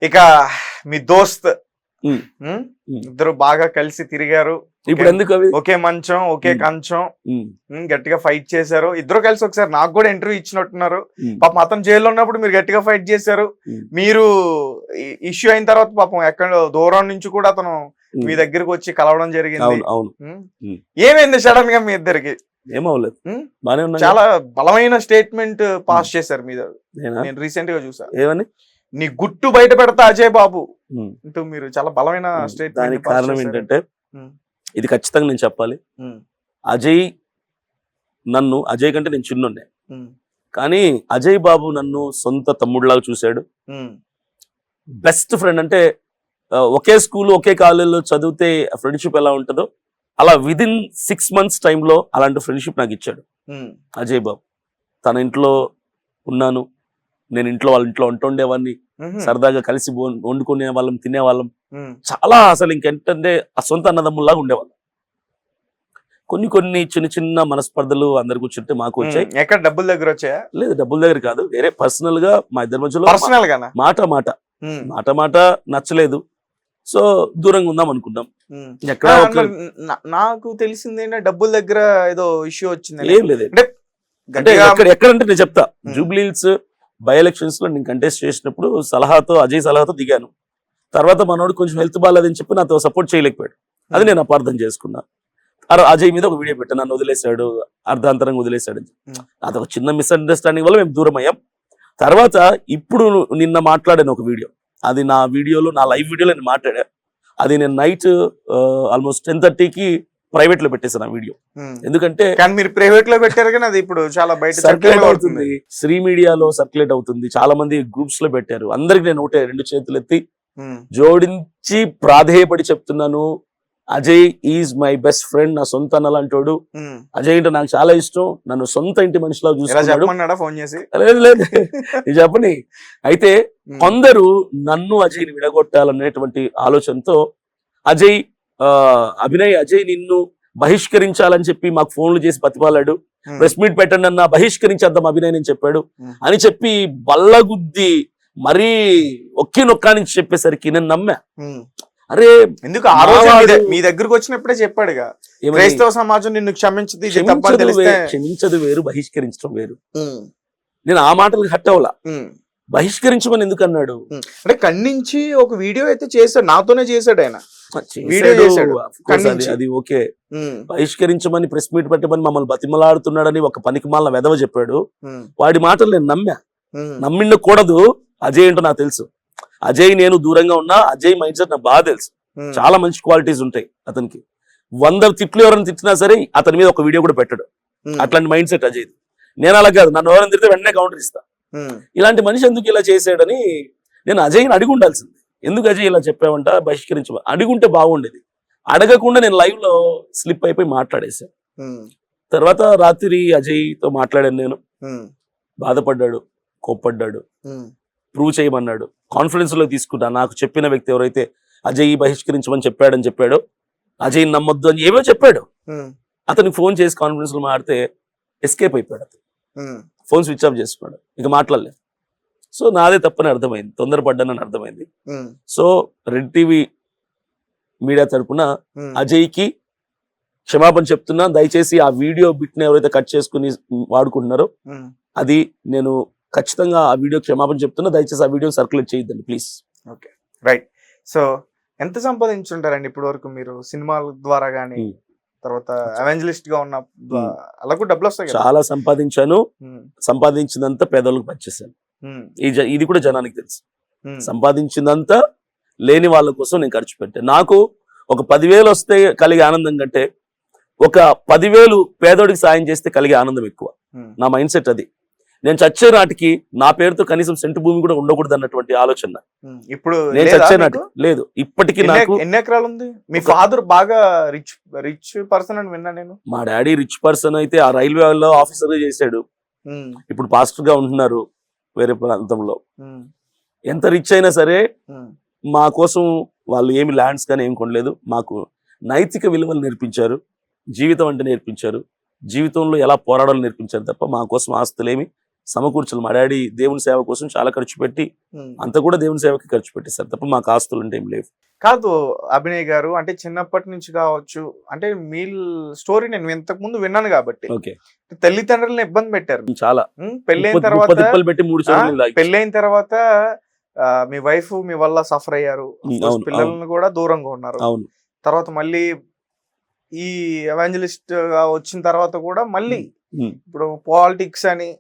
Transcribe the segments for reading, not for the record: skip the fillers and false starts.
ఇక మీ దోస్త్ ఇద్దరు బాగా కలిసి తిరిగారు. ఇప్పుడు ఎందుకు అవి ఒకే మంచం ఒకే కంచం గట్టిగా ఫైట్ చేశారు. ఇద్దరు కలిసి ఒకసారి నాకు కూడా ఇంటర్వ్యూ ఇచ్చినట్టున్నారు. పాపం అతను జైల్లో ఉన్నప్పుడు మీరు గట్టిగా ఫైట్ చేశారు. మీరు ఇష్యూ అయిన తర్వాత పాపం ఎక్కడ దూరం నుంచి కూడా అతను మీ దగ్గరకు వచ్చి కలవడం జరిగింది. ఏమైంది సడన్ గా మీ ఇద్దరికి? ఏమవలేదు, చాలా బలమైన స్టేట్మెంట్ పాస్ చేశారు మీద. నేను రీసెంట్ గా చూసా. ఏమని? నీ గుట్టు బయట పెడతా అజయ్ బాబు అంటూ మీరు చాలా బలమైన స్టేట్మెంట్. దానికి కారణం ఏంటంటే, ఇది ఖచ్చితంగా నేను చెప్పాలి. అజయ్ కంటే నేను చిన్నుండే, కానీ అజయ్ బాబు నన్ను సొంత తమ్ముడిలాగా చూశాడు. బెస్ట్ ఫ్రెండ్ అంటే ఒకే స్కూల్ ఒకే కాలేజీలో చదివితే ఫ్రెండ్షిప్ ఎలా ఉంటుందో అలా విదిన్ 6 months టైంలో అలాంటి ఫ్రెండ్షిప్ నాకు ఇచ్చాడు అజయ్ బాబు. తన ఇంట్లో ఉన్నాను, నేను వాళ్ళ ఇంట్లో వండుండేవాడిని, సరదాగా కలిసి వండుకునే వాళ్ళం, తినేవాళ్ళం. చాలా అసలు ఇంకేంటంటే ఆ సొంత అన్నదమ్ముల్లాగా ఉండేవాళ్ళం. కొన్ని చిన్న చిన్న మనస్పర్ధలు అందరికి వచ్చింటే మాకు వచ్చాయి. ఎక్కడ డబ్బుల దగ్గర వచ్చాయా? లేదు, డబ్బుల దగ్గర కాదు, వేరే పర్సనల్ గా మా ఇద్దరి మధ్యలో మాట నచ్చలేదు. సో దూరంగా ఉందాం అనుకున్నాం. నాకు తెలిసింది ఏంటంటే డబ్బుల దగ్గర ఏదో ఇష్యూ వచ్చింది. ఏం లేదు, అంటే ఎక్కడంటే నేను చెప్తా. జూబ్లీ హిల్స్ బై ఎలక్షన్స్ లో నేను కంటెస్ట్ చేసినప్పుడు అజయ్ సలహాతో దిగాను. తర్వాత మనోడు కొంచెం హెల్త్ బాగాలేదని చెప్పి నాతో సపోర్ట్ చేయలేకపోయాడు. అది నేను అపార్థం చేసుకున్నా. అజయ్ మీద ఒక వీడియో పెట్టాను, నన్ను వదిలేశాడు, అర్ధాంతరంగా వదిలేశాడు. అదొక చిన్న మిస్అండర్స్టాండింగ్ వల్ల మేము దూరం అయ్యాం. తర్వాత ఇప్పుడు నిన్న మాట్లాడాను ఒక వీడియో, అది నా లైవ్ వీడియోలో నేను మాట్లాడా. అది నేను నైట్ ఆల్మోస్ట్ 10:30కి ప్రైవేట్ లో పెట్టేసాను ఆ వీడియో. ఎందుకంటే మీరు ప్రైవేట్ లో పెట్టారు కానీ అది ఇప్పుడు చాలా బయట సర్క్యులేట్ అవుతుంది, శ్రీ మీడియాలో సర్క్యులేట్ అవుతుంది, చాలా మంది గ్రూప్స్ లో పెట్టారు. అందరికి నేను ఒకటే 2 చేతులు ఎత్తి జోడించి ప్రాధేయపడి చెప్తున్నాను, Ajay is my best friend, నా సొంత అన్నలాంటోడు. అజయ్ అంటే నాకు చాలా ఇష్టం, నన్ను సొంత ఇంటి మనిషిలా చూసుకున్నాడు. ఫోన్ చేసి లేదు చెప్పని. అయితే కొందరు నన్ను అజయ్ని విడగొట్టాలనేటువంటి ఆలోచనతో అజయ్ నిన్ను బహిష్కరించాలని చెప్పి మాకు ఫోన్లు చేసి బతిమాలాడు. ప్రెస్ మీట్ పెట్టండి అన్న, బహిష్కరించేద్దాం అభినయ్ అని చెప్పాడు అని చెప్పి బల్లగుద్ది మరీ ఒక్కి నుంచి చెప్పేసరికి నేను నమ్మా. అరే ఎందుకు ఆ రోజు మీ దగ్గరకు వచ్చినప్పుడే చెప్పాడుగా, క్రైస్తవ సమాజం నిన్ను క్షమించదు వేరు, బహిష్కరించడం వేరు. నేను ఆ మాటలకు హట్ అవ్వలా. బహిష్కరించమని ఎందుకు అన్నాడు అంటే ఖండించి ఒక వీడియో అయితే చేశాడు, నాతోనే చేశాడు ఆయన. అది ఓకే, బహిష్కరించమని ప్రెస్ మీట్ పెట్టమని మమ్మల్ని బతిమలాడుతున్నాడని ఒక పనికిమాలిన వెధవ చెప్పాడు. వాడి మాటలు నేను నమ్మిండకూడదు. అజయ్ ఏంటో నాకు తెలుసు. అజయ్ నేను దూరంగా ఉన్నా, అజయ్ మైండ్ సెట్ నాకు బాగా తెలుసు. చాలా మంచి క్వాలిటీస్ ఉంటాయి అతనికి. 100 తిట్లు ఎవరైనా తిట్టినా సరే అతని మీద ఒక వీడియో కూడా పెట్టాడు. అట్లాంటి మైండ్ సెట్ అజయ్. నేను అలా కాదు, నన్ను ఎవరైనా తిడితే వెంటనే కౌంటర్ ఇస్తా. ఇలాంటి మనిషి ఎందుకు ఇలా చేశాడని నేను అజయ్ని అడిగి ఉండాల్సింది. ఎందుకు అజయ్ ఇలా చెప్పావంట, బహిష్కరించమని అడుగుంటే బాగుండేది. అడగకుండా నేను లైవ్ లో స్లిప్ అయిపోయి మాట్లాడేశాను. తర్వాత రాత్రి అజయ్తో మాట్లాడాను నేను. బాధపడ్డాడు, కోప్పడ్డాడు, ప్రూవ్ చేయమన్నాడు. కాన్ఫిడెన్స్ లో తీసుకున్నా. నాకు చెప్పిన వ్యక్తి ఎవరైతే అజయ్ బహిష్కరించమని చెప్పాడో అజయ్ నమ్మొద్దు అని ఏమో చెప్పాడు. అతనికి ఫోన్ చేసి కాన్ఫిడెన్స్ లో మాడితే ఎస్కేప్ అయిపోయాడు. అతను ఫోన్ స్విచ్ ఆఫ్ చేసుకున్నాడు, ఇక మాట్లాడలేదు. సో నాదే తప్పని అర్థమైంది, తొందరపడ్డానని అర్థమైంది. సో రెడ్ టీవీ మీడియా తరపున అజయ్కి క్షమాపణ చెప్తున్నా. దయచేసి ఆ వీడియో బిట్ని ఎవరైతే కట్ చేసుకుని వాడుకుంటున్నారో అది నేను ఖచ్చితంగా ఆ వీడియో క్షమాపణ చెప్తున్నా. దయచేసి ఆ వీడియో సర్క్యులేట్ చేయొద్దండి ప్లీజ్. Okay, right. సో ఎంత సంపాదించుంటారండి ఇప్పటి వరకు మీరు సినిమాల ద్వారా గానీ, తర్వాత ఎవెంజలిస్ట్ గా ఉన్న అలా కూడా డబ్బులు వస్తాయి? చాలా సంపాదించాను. సంపాదించిందంతా పేదలకు పనిచేశాను. ఇది కూడా జనానికి తెలుసు. సంపాదించిందంతా లేని వాళ్ళ కోసం నేను ఖర్చు పెట్టాను. నాకు ఒక 10,000 వస్తే కలిగే ఆనందం కంటే ఒక 10,000 పేదోడికి సాయం చేస్తే కలిగే ఆనందం ఎక్కువ. నా మైండ్ సెట్ అది. నేను చచ్చే నాటికి నా పేరుతో కనీసం సెంటు భూమి కూడా ఉండకూడదు అన్నటువంటి ఆలోచన. ఇప్పుడు నేను చచ్చే నాటికి లేదు. ఇప్పటికీ నాకు ఎన్ని ఎకరాలు ఉంది? మీ ఫాదర్ బాగా రిచ్ పర్సన్ అని విన్నా నేను. మా డాడీ రిచ్ పర్సన్ అయితే ఆ రైల్వేలో ఆఫీసర్ గా చేశాడు. ఇప్పుడు పాస్టర్ గా ఉంటున్నారు వేరే ప్రాంతంలో. ఎంత రిచ్ అయినా సరే మా కోసం వాళ్ళు ఏమి ల్యాండ్స్ కానీ ఏం కొనలేదు. మాకు నైతిక విలువలు నేర్పించారు, జీవితం అంటే నేర్పించారు, జీవితంలో ఎలా పోరాడాలో నేర్పించారు తప్ప మా కోసం ఆస్తులేమి సమకూర్చాలి. మా డాడీ దేవుని సేవ కోసం చాలా ఖర్చు పెట్టి అంత కూడా దేవుని సేవకి ఖర్చు పెట్టేస్తారు తప్ప మాకు ఆస్తులు అంటే ఏం లేవు. కాదు అభినయ్ గారు, అంటే చిన్నప్పటి నుంచి కావచ్చు, అంటే మీ స్టోరీ నేను ఇంతకు ముందు విన్నాను కాబట్టి, ఓకే, తల్లిదండ్రులను ఇబ్బంది పెట్టారు చాలా. పెళ్ళైన తర్వాత పెట్టి 3 సార్లు పెళ్ళైన తర్వాత మీ వైఫ్ మీ వల్ల సఫర్ అయ్యారు, పిల్లలను కూడా దూరంగా ఉన్నారు. అవును. తర్వాత మళ్ళీ ఈ ఎవాంజలిస్ట్ గా వచ్చిన తర్వాత కూడా మళ్ళీ ఇప్పుడు పాలిటిక్స్ అని,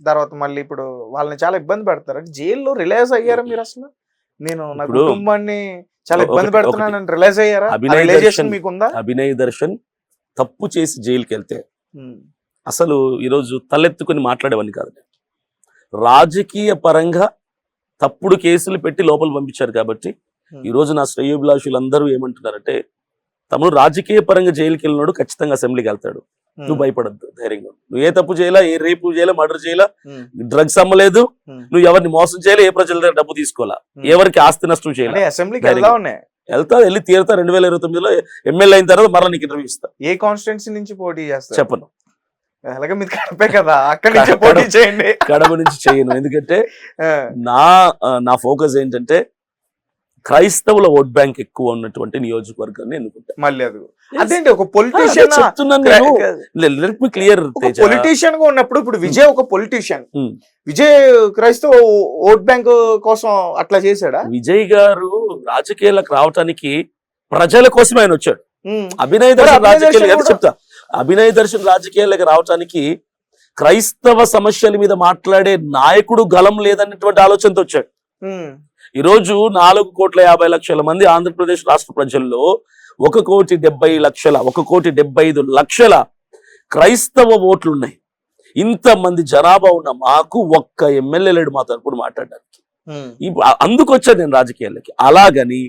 తర్వాత మళ్ళీ ఇప్పుడు వాళ్ళని చాలా ఇబ్బంది పెడతారు. జైల్లో రిలైజ్ అయ్యారా మీరు అసలు? నేను నా కుటుంబాన్ని చాలా ఇబ్బంది పెడుతున్నానని రిలైజ్ అయ్యారా? రియలైజేషన్ మీకుందా? అభినయ్ దర్శన్ తప్పు చేసి జైలుకి వెళ్తే అసలు ఈరోజు తలెత్తుకుని మాట్లాడేవని కాదు. రాజకీయ పరంగా తప్పుడు కేసులు పెట్టి లోపల పంపించారు కాబట్టి ఈరోజు నా శ్రేయోభిలాషులందరూ ఏమంటున్నారంటే, తమ్ముడు రాజకీయ పరంగా జైలుకి వెళ్ళినాడు ఖచ్చితంగా అసెంబ్లీకి వెళ్తాడు, నువ్వు భయపడద్దు, ధైర్యంగా. నువ్వు ఏ తప్పు చేయాలా, ఏ రేపు చేయాలా, మర్డర్ చేయాలా, డ్రగ్స్ అమ్మలేదు, నువ్వు ఎవరిని మోసం చేయాలి, ఏ ప్రజల దగ్గర డబ్బు తీసుకోవాలా, ఎవరికి ఆస్తి నష్టం చేయాలి, అసెంబ్లీకి వెళ్తా, వెళ్ళి తీరుతా. 2029లో ఎమ్మెల్యే అయిన తర్వాత మరలా నీకు ఇంటర్వ్యూ ఇస్తా. ఏ కాన్స్టిట్యున్సీ నుంచి పోటీ చేస్తా చెప్పను. అలాగే మీరు కడపే కదా, అక్కడి నుంచి పోటీ చేయండి. కడప నుంచి చేయను, ఎందుకంటే నా ఫోకస్ ఏంటంటే క్రైస్తవుల ఓట్ బ్యాంక్ ఎక్కువ ఉన్నటువంటి నియోజకవర్గాన్ని ఎన్నుకుంటా. మళ్ళీ అదేంటి ఒక పొలిటీషియన్ క్లియర్ పొలిటీషియన్ గా ఉన్నప్పుడు, ఇప్పుడు విజయ్ ఒక పొలిటీషియన్, విజయ్ క్రైస్తవ ఓట్ బ్యాంక్ కోసం అట్లా చేశాడా? విజయ్ గారు రాజకీయాలకు రావటానికి ప్రజల కోసం ఆయన వచ్చాడు. అభినయ్ దర్శన్ రాజకీయాలు చెప్తా, అభినయ్ దర్శన్ రాజకీయాలకు రావటానికి క్రైస్తవ సమస్యల మీద మాట్లాడే నాయకుడు గలం లేదన్నటువంటి ఆలోచనతో వచ్చాడు. ఈరోజు 4,50,00,000 మంది ఆంధ్రప్రదేశ్ రాష్ట్ర ప్రజల్లో 1,70,00,000 క్రైస్తవ ఓట్లు ఉన్నాయి. ఇంతమంది జనాభా ఉన్న మాకు ఒక్క ఎమ్మెల్యే లేడు మా తరపున మాట్లాడడానికి. అందుకు వచ్చాను నేను రాజకీయాలకి. అలాగని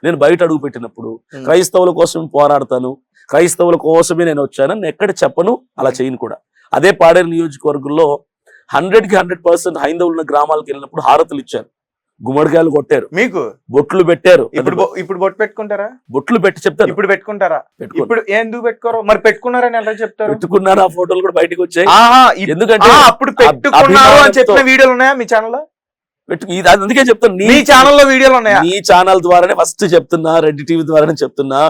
నేను బయట అడుగు పెట్టినప్పుడు క్రైస్తవుల కోసం పోరాడతాను, క్రైస్తవుల కోసమే నేను వచ్చానని ఎక్కడ చెప్పను, అలా చేయను కూడా. అదే పాడేరు నియోజకవర్గంలో 100కి 100% హైందవులు ఉన్న గ్రామాలకు వెళ్ళినప్పుడు హారతులు ఇచ్చారు, గుమ్మడికాయలు కొట్టారు, మీకు బొట్లు పెట్టారు. ఇప్పుడు బొట్టు పెట్టుకుంటారా? బొట్లు పెట్టి చెప్తారు. ఇప్పుడు పెట్టుకుంటారా? ఇప్పుడు ఎందుకు పెట్టుకోరు మరి? పెట్టుకున్నారని ఎలా చెప్తారు? పెట్టుకున్నారు, ఆ ఫోటోలు కూడా బయటకు వచ్చాయి. ఎందుకంటే అప్పుడు పెట్టుకున్నారు అని చెప్పిన వీడియోలు ఉన్నాయా మీ ఛానల్ లో? అందుకే చెప్తాను, నీ ఛానల్లో వీడియోలు ఉన్నాయా? నీ ఛానల్ ద్వారానే ఫస్ట్ చెప్తున్నా, రెడ్డి టీవీ ద్వారానే చెప్తున్నా.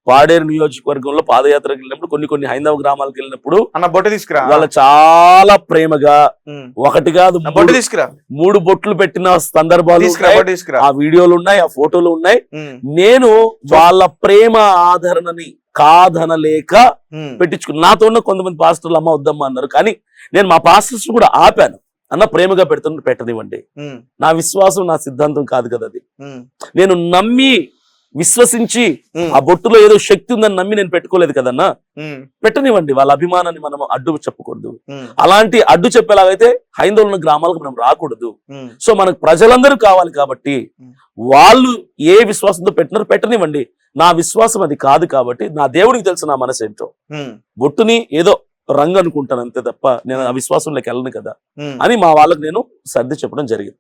పాడేరు నియోజకవర్గంలో పాదయాత్రకు వెళ్ళినప్పుడు కొన్ని హైందవ గ్రామాలకు వెళ్ళినప్పుడు అన్న బొట్టు తీసుకురా, వాళ్ళ చాలా ప్రేమగా 1 కాదు 3 బొట్లు పెట్టిన సందర్భాలు ఆ వీడియోలు ఉన్నాయి, ఆ ఫోటోలు ఉన్నాయి. నేను వాళ్ళ ప్రేమ ఆదరణని కాదనలేక పెట్టించుకున్నా. నాతో ఉన్న కొంతమంది పాస్టర్లు అమ్మ వద్దమ్మా అన్నారు, కానీ నేను మా పాస్టర్స్ కూడా ఆపాను. అన్న ప్రేమగా పెట్టనివ్వండి, నా విశ్వాసం నా సిద్ధాంతం కాదు కదా అది. నేను నమ్మి విశ్వసించి ఆ బొట్టులో ఏదో శక్తి ఉందని నమ్మి నేను పెట్టుకోలేదు కదన్నా, పెట్టనివ్వండి. వాళ్ళ అభిమానాన్ని మనం అడ్డు చెప్పకూడదు. అలాంటి అడ్డు చెప్పేలాగైతే హైందవుల గ్రామాలకు మనం రాకూడదు. సో మనకు ప్రజలందరూ కావాలి కాబట్టి వాళ్ళు ఏ విశ్వాసంతో పెట్టినారో పెట్టనివ్వండి. నా విశ్వాసం అది కాదు కాబట్టి నా దేవుడికి తెలుసు నా మనసు ఏంటో. బొట్టుని ఏదో రంగు అనుకుంటాను అంతే తప్ప నేను ఆ విశ్వాసంలోకి వెళ్ళను కదా అని మా వాళ్ళకి నేను సర్ది చెప్పడం జరిగింది.